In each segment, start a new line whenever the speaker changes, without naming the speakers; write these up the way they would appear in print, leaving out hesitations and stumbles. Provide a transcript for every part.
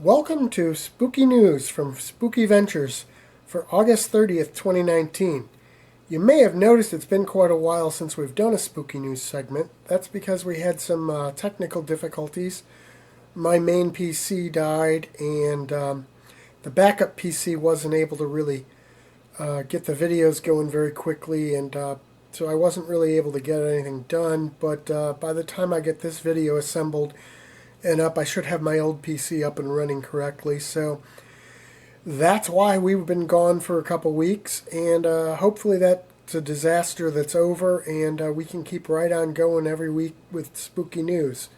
Welcome to Spooky News from Spooky Ventures for August 30th, 2019. You may have noticed it's been quite a while since we've done a Spooky News segment. That's because we had some technical difficulties. My main PC died, and the backup PC wasn't able to really get the videos going very quickly, and so I wasn't really able to get anything done. But by the time I get this video assembled and up, I should have my old PC up and running correctly. So that's why we've been gone for a couple weeks, and hopefully that's a disaster that's over, and we can keep right on going every week with spooky news.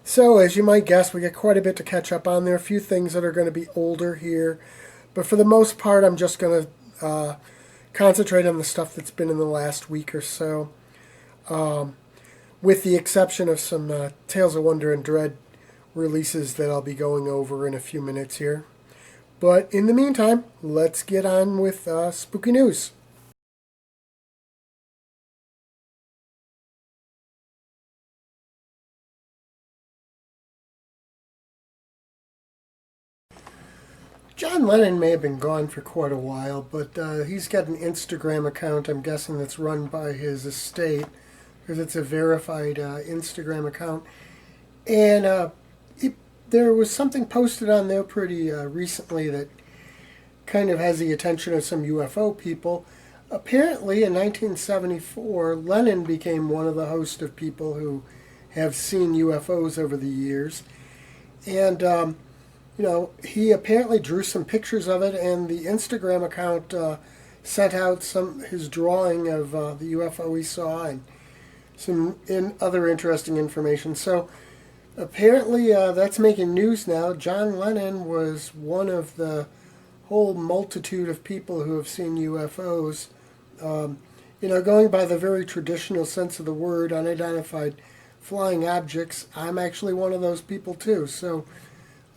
So, as you might guess, we got quite a bit to catch up on. There are a few things that are going to be older here, but for the most part, I'm just going to concentrate on the stuff that's been in the last week or so, with the exception of some Tales of Wonder and Dread releases that I'll be going over in a few minutes here. But in the meantime, let's get on with spooky news. John Lennon may have been gone for quite a while, but he's got an Instagram account, I'm guessing, that's run by his estate, because it's a verified Instagram account. And there was something posted on there pretty recently that kind of has the attention of some UFO people. Apparently, in 1974, Lennon became one of the host of people who have seen UFOs over the years. And he apparently drew some pictures of it, and the Instagram account sent out his drawing of the UFO he saw and some other interesting information. So apparently that's making news now. John Lennon was one of the whole multitude of people who have seen UFOs. Going by the very traditional sense of the word, unidentified flying objects, I'm actually one of those people too. So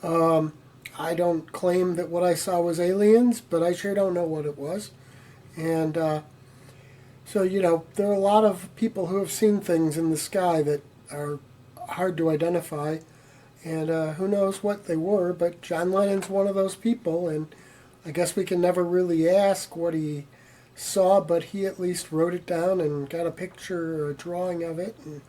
I don't claim that what I saw was aliens, but I sure don't know what it was. And there are a lot of people who have seen things in the sky that are hard to identify. And who knows what they were, but John Lennon's one of those people, and I guess we can never really ask what he saw, but he at least wrote it down and got a picture or a drawing of it, and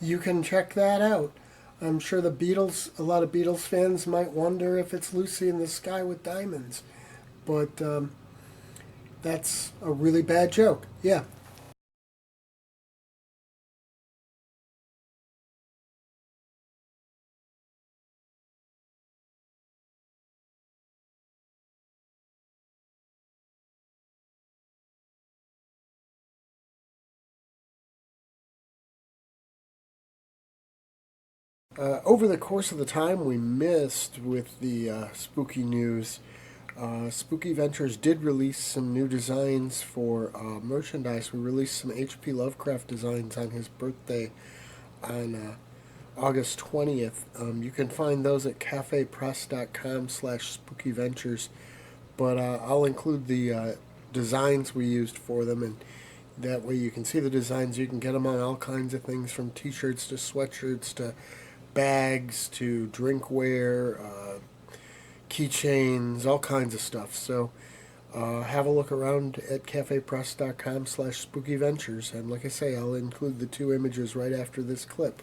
you can check that out. I'm sure a lot of Beatles fans might wonder if it's Lucy in the Sky with Diamonds, but that's a really bad joke. Yeah. Over the course of the time we missed with the spooky news, Spooky Ventures did release some new designs for merchandise. We released some H.P. Lovecraft designs on his birthday on August 20th. You can find those at cafepress.com/spookyventures, but I'll include the designs we used for them, and that way you can see the designs. You can get them on all kinds of things, from t-shirts to sweatshirts to bags to drinkware, keychains, all kinds of stuff. So have a look around at cafepress.com/spookyventures. And like I say, I'll include the two images right after this clip.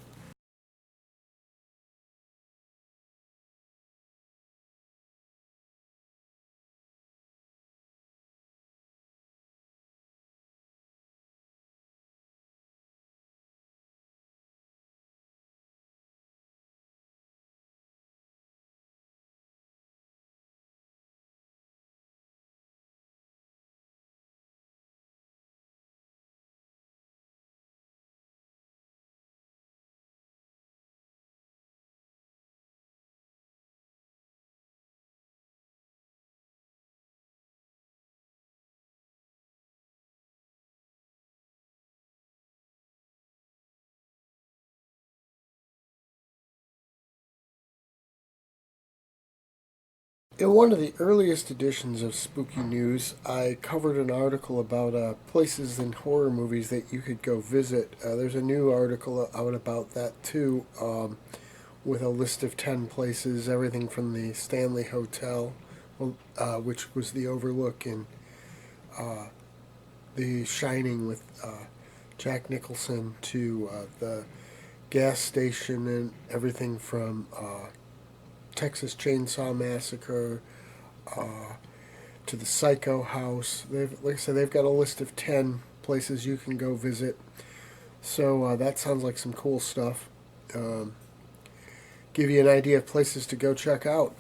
In one of the earliest editions of Spooky News, I covered an article about places in horror movies that you could go visit. There's a new article out about that too. with a list of 10 places, everything from the Stanley Hotel, which was the overlook in The Shining with Jack Nicholson, to the gas station, and everything from Texas Chainsaw Massacre to the Psycho House. Like I said, they've got a list of 10 places you can go visit. So that sounds like some cool stuff. Give you an idea of places to go check out.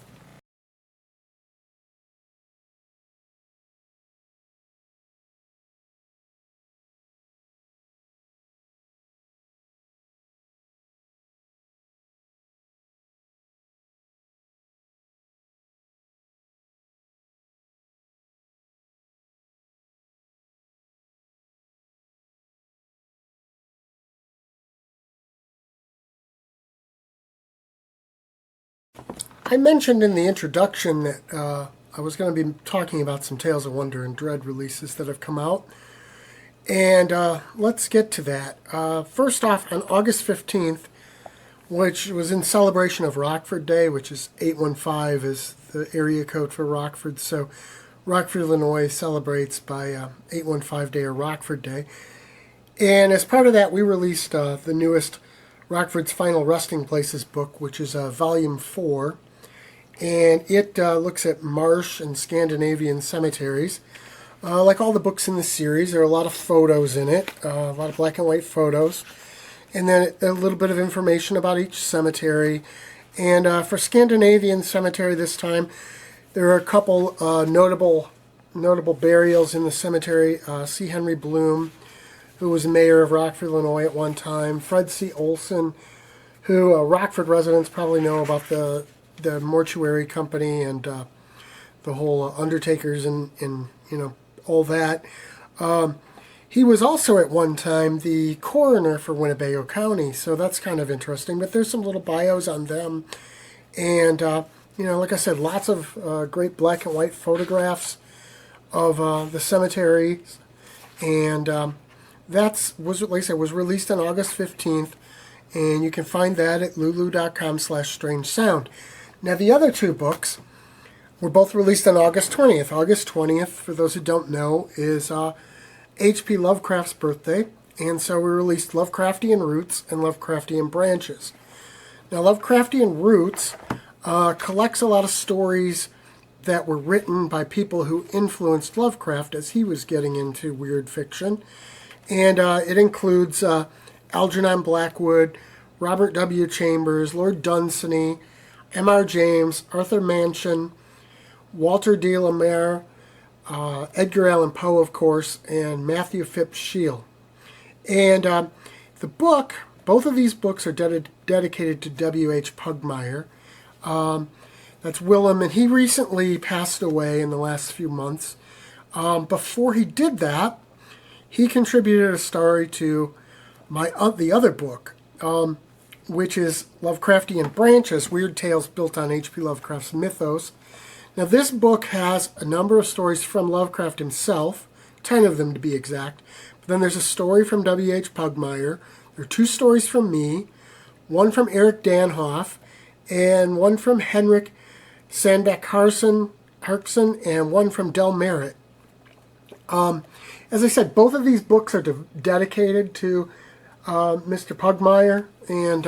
I mentioned in the introduction that I was going to be talking about some Tales of Wonder and Dread releases that have come out. And let's get to that. First off, on August 15th, which was in celebration of Rockford Day, which is 815 is the area code for Rockford. So Rockford, Illinois celebrates by 815 Day or Rockford Day. And as part of that, we released the newest Rockford's Final Resting Places book, which is Volume 4. And it looks at marsh and Scandinavian cemeteries. Like all the books in the series, there are a lot of photos in it, a lot of black and white photos. And then a little bit of information about each cemetery. And for Scandinavian cemetery this time, there are a couple notable burials in the cemetery. C. Henry Bloom, who was mayor of Rockford, Illinois at one time. Fred C. Olson, who Rockford residents probably know about the mortuary company and the whole undertakers and all that. He was also at one time the coroner for Winnebago County, so that's kind of interesting. But there's some little bios on them. And, like I said, lots of great black and white photographs of the cemeteries. And was released on August 15th. And you can find that at lulu.com/strangesound. Now, the other two books were both released on August 20th. August 20th, for those who don't know, is H.P. Lovecraft's birthday, and so we released Lovecraftian Roots and Lovecraftian Branches. Now, Lovecraftian Roots collects a lot of stories that were written by people who influenced Lovecraft as he was getting into weird fiction, and it includes Algernon Blackwood, Robert W. Chambers, Lord Dunsany, M.R. James, Arthur Mansion, Walter de la Mare, Edgar Allan Poe, of course, and Matthew Phipps Shield. And both of these books are dedicated to W.H. Pugmire. That's Willem, and he recently passed away in the last few months. Before he did that, he contributed a story to the other book, which is Lovecraftian Branches, Weird Tales Built on H.P. Lovecraft's Mythos. Now, this book has a number of stories from Lovecraft himself, 10 of them to be exact. But then there's a story from W.H. Pugmire. There are 2 stories from me, one from Eric Danhoff, and one from Henrik Sandbeck Harkson, and one from Del Merritt. As I said, both of these books are dedicated to Mr. Pugmire, and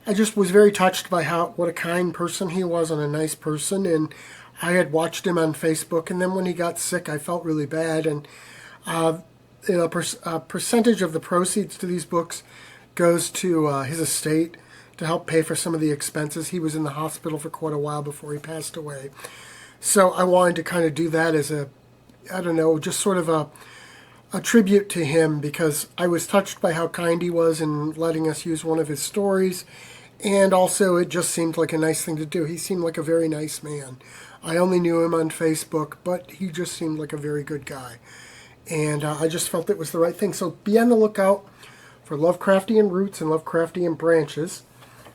I just was very touched by what a kind person he was and a nice person. And I had watched him on Facebook, and then when he got sick, I felt really bad. And a percentage of the proceeds to these books goes to his estate to help pay for some of the expenses. He was in the hospital for quite a while before he passed away. So I wanted to kind of do that as just sort of a tribute to him, because I was touched by how kind he was in letting us use one of his stories, and also it just seemed like a nice thing to do. He seemed like a very nice man. I only knew him on Facebook, but he just seemed like a very good guy, and I just felt it was the right thing. So be on the lookout for Lovecraftian Roots and Lovecraftian Branches.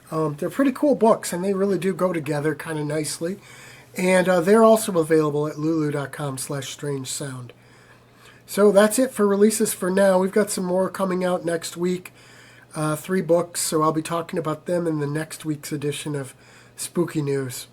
They're pretty cool books, and they really do go together kind of nicely, and they're also available at lulu.com/strangesound. So that's it for releases for now. We've got some more coming out next week. Three books, so I'll be talking about them in the next week's edition of Spooky News.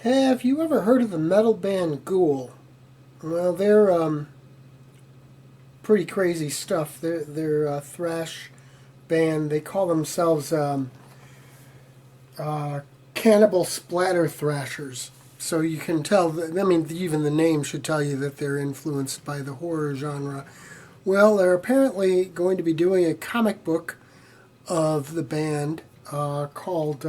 Have you ever heard of the metal band Ghoul? Well, they're pretty crazy stuff. They're a thrash band. They call themselves cannibal splatter thrashers. So you can tell that, I mean, even the name should tell you that they're influenced by the horror genre. Well, they're apparently going to be doing a comic book of the band called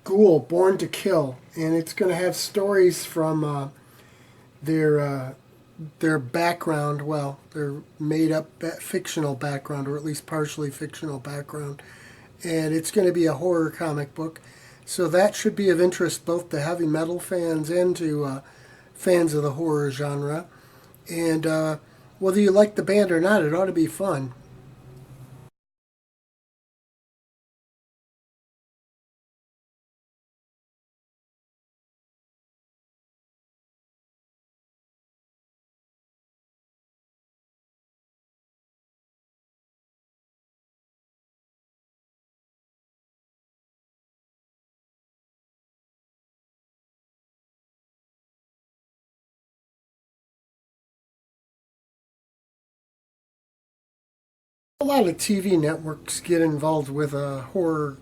Ghoul, Born to Kill, and it's going to have stories from their background. Well, their made up fictional background, or at least partially fictional background, and it's going to be a horror comic book. So that should be of interest both to heavy metal fans and to fans of the horror genre. And whether you like the band or not, it ought to be fun. A lot of TV networks get involved with horror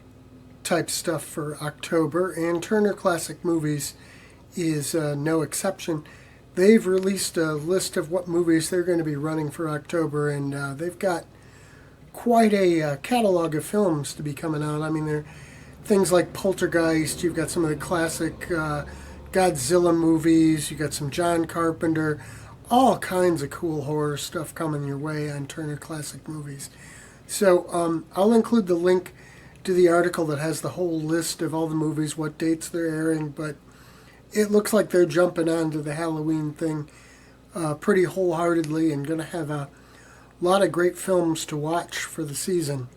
type stuff for October, and Turner Classic Movies is no exception. They've released a list of what movies they're going to be running for October, and they've got quite a catalog of films to be coming out. I mean, there are things like Poltergeist, you've got some of the classic Godzilla movies, you've got some John Carpenter, all kinds of cool horror stuff coming your way on Turner Classic Movies. So I'll include the link to the article that has the whole list of all the movies, what dates they're airing, but it looks like they're jumping onto the Halloween thing pretty wholeheartedly and going to have a lot of great films to watch for the season.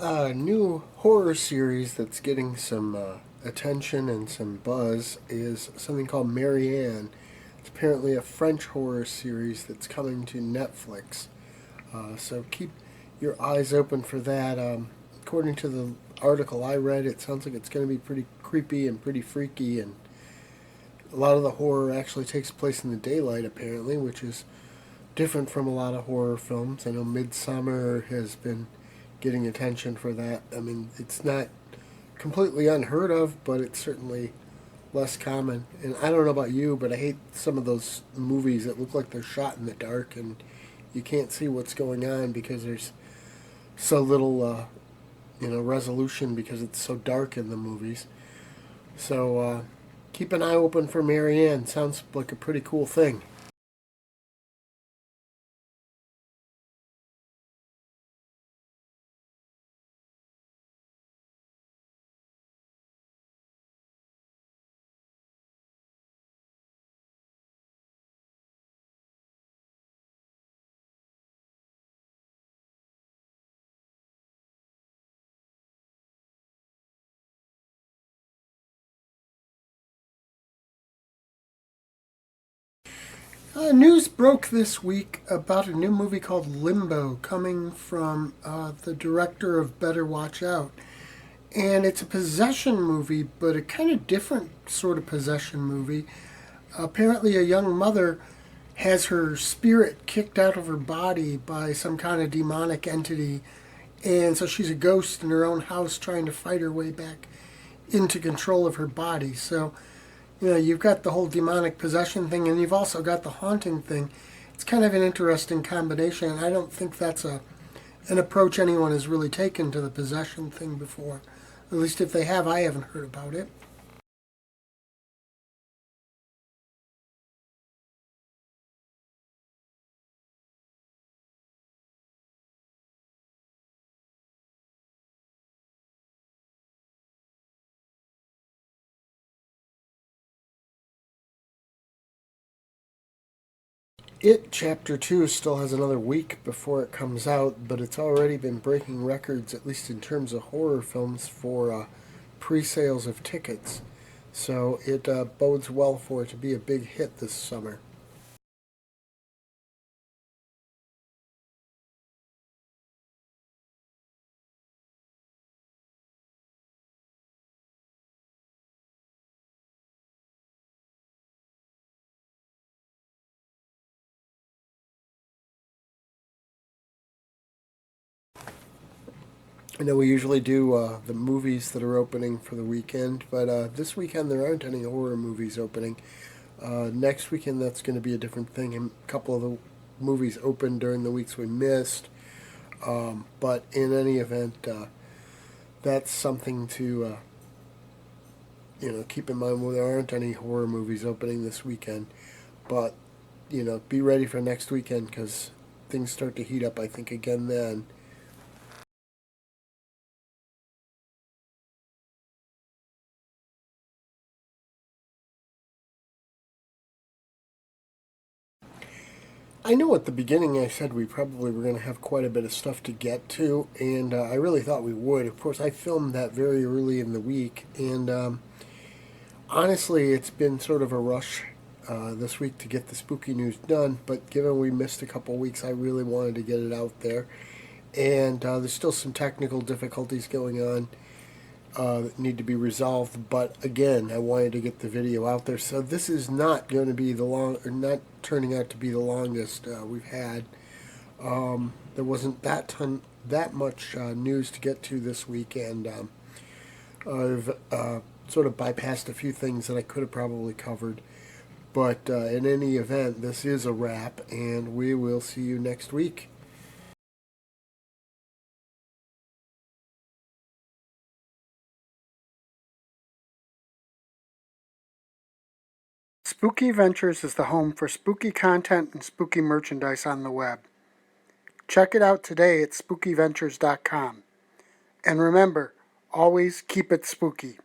A new horror series that's getting some attention and some buzz is something called Maryann. It's apparently a French horror series that's coming to Netflix. So keep your eyes open for that. According to the article I read, it sounds like it's going to be pretty creepy and pretty freaky, and a lot of the horror actually takes place in the daylight, apparently, which is different from a lot of horror films. I know Midsummer has been getting attention for that. I mean, it's not completely unheard of, but it's certainly less common. And I don't know about you, but I hate some of those movies that look like they're shot in the dark and you can't see what's going on because there's so little, resolution because it's so dark in the movies. So keep an eye open for Maryann. Sounds like a pretty cool thing. News broke this week about a new movie called Limbo coming from the director of Better Watch Out. And it's a possession movie, but a kind of different sort of possession movie. Apparently, a young mother has her spirit kicked out of her body by some kind of demonic entity, and so she's a ghost in her own house trying to fight her way back into control of her body. So you've got the whole demonic possession thing, and you've also got the haunting thing. It's kind of an interesting combination, and I don't think that's a an approach anyone has really taken to the possession thing before. At least if they have, I haven't heard about it. It Chapter 2 still has another week before it comes out, but it's already been breaking records, at least in terms of horror films, for pre sales of tickets. So it bodes well for it to be a big hit this summer. I know we usually do the movies that are opening for the weekend, but this weekend there aren't any horror movies opening. Next weekend that's going to be a different thing. A couple of the movies opened during the weeks we missed, but in any event, that's something to keep in mind. Well, there aren't any horror movies opening this weekend, but be ready for next weekend because things start to heat up. I think again then. I know at the beginning I said we probably were going to have quite a bit of stuff to get to, and I really thought we would. Of course, I filmed that very early in the week, and honestly, it's been sort of a rush this week to get the spooky news done, but given we missed a couple weeks, I really wanted to get it out there. And there's still some technical difficulties going on that need to be resolved. But again, I wanted to get the video out there. So this is not going to be not turning out to be the longest we've had. There wasn't that much news to get to this week, and I've sort of bypassed a few things that I could have probably covered. But in any event, this is a wrap, and we will see you next week. Spooky Ventures is the home for spooky content and spooky merchandise on the web. Check it out today at spookyventures.com. And remember, always keep it spooky.